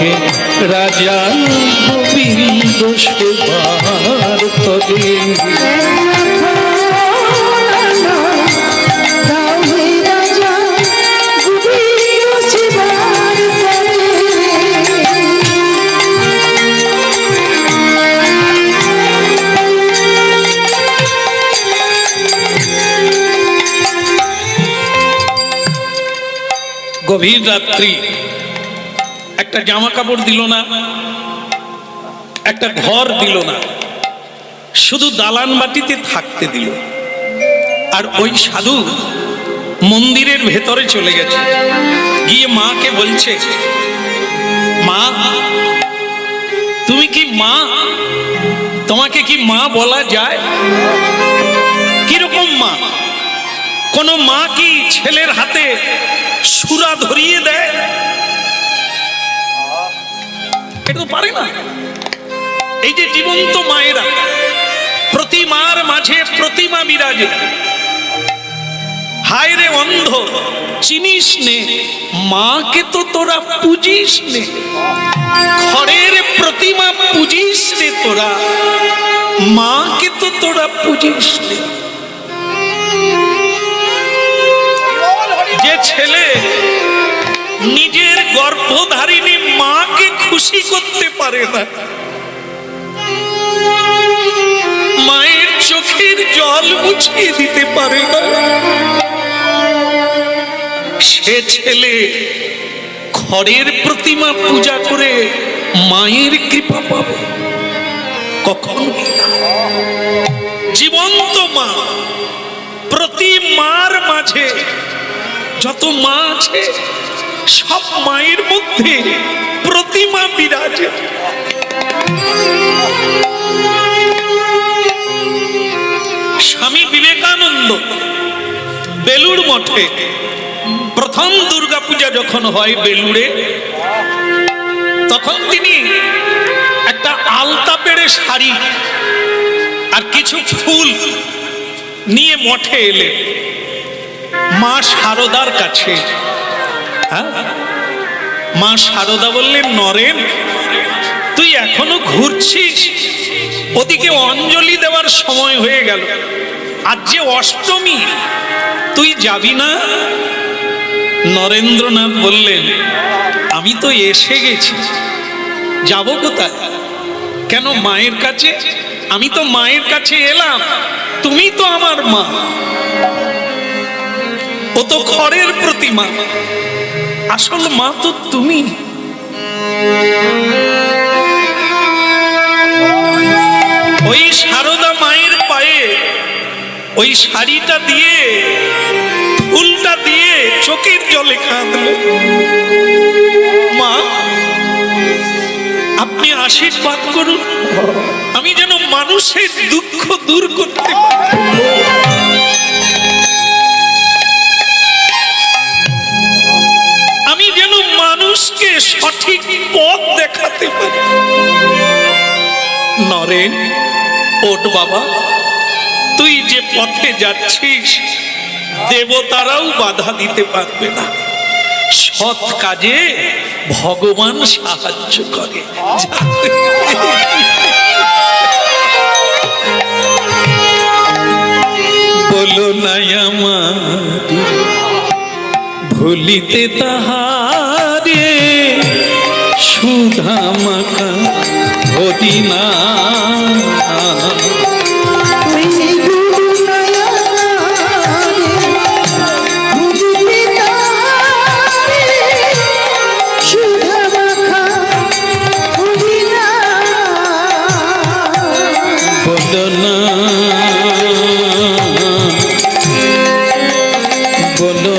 কহে রাজা গোবিন্দ সেবার তরে। গভীর রাত্রি, একটা জামা কাপড় দিল না, একটা ঘর দিল না, শুধু দালান বাটিতে থাকতে দিল। আর ওই সাধু মন্দিরের ভেতরে চলে গেছে, গিয়ে মাকে বলছে, মা তুমি কি মা? তোমাকে কি মা বলা যায়? কিরকম মা? কোন মা কি ছেলের হাতে সুরা ধরিয়ে দেয়? এটা তো পারে না। এই যে জীবন্ত মায়েরা, প্রতিমার মাঝে প্রতিমা বিরাজে। হায় রে অন্ধ, চিনিস নে মাকে তো তোরা পুজিস নে, ঘরের প্রতিমা পুজিস নে তোরা, মাকে তো তোরা পুজিস নে। যে ছেলে নিজের গর্ভধারিণী মাকে খুশি করতে পারে না, মায়ের চোখের জল মুছিয়ে দিতে পারে না, সে ছেলে ঘরের প্রতিমা পূজা করে মায়ের কৃপা পাবে কখন? জীবন্ত মা, প্রতি মার মাঝে যত মা আছে সব মায়ের মধ্যে প্রতিমা বিরাজে। স্বামী বিবেকানন্দ বেলুড় মঠে প্রথম দুর্গাপূজা যখন হয় বেলুড়ে, তখন তিনি একটা আলতা পেড়ে শাড়ি আর কিছু ফুল নিয়ে মঠে এলেন মা শারদার কাছে। মা শারদা বললেন, নরেন তুই এখনো ঘুরছিস? ওদিকে অঞ্জলি দেওয়ার সময় হয়ে গেল, আজ যে অষ্টমী, তুই যাবি না? নরেন্দ্রনাথ বললেন, আমি তো এসে গেছি, যাব কোথায়? কেন মায়ের কাছে? আমি তো মায়ের কাছে এলাম, তুমি তো আমার মা, ও তো ঘরের প্রতিমা, আসল মা তো তুমি। ওই শারদা মায়ের পায়ে ওই শাড়িটা দিয়ে, ফুলটা দিয়ে চোখের জলে কাঁদলো, মা আপনি আশীর্বাদ করুন, আমি যেন মানুষের দুঃখ দূর করতে পারি, আমি যেন মানুষকে সঠিক পথ দেখাতে পারি। নরেন ওঠ বাবা, তুই যে পথে যাচ্ছিস দেবতারাও বাধা দিতে পারবে না, সৎ কাজে ভগবান সাহায্য করে। বলো না আমার ভুলিতে তাহারে, সুধা মাখা হদিনা বলো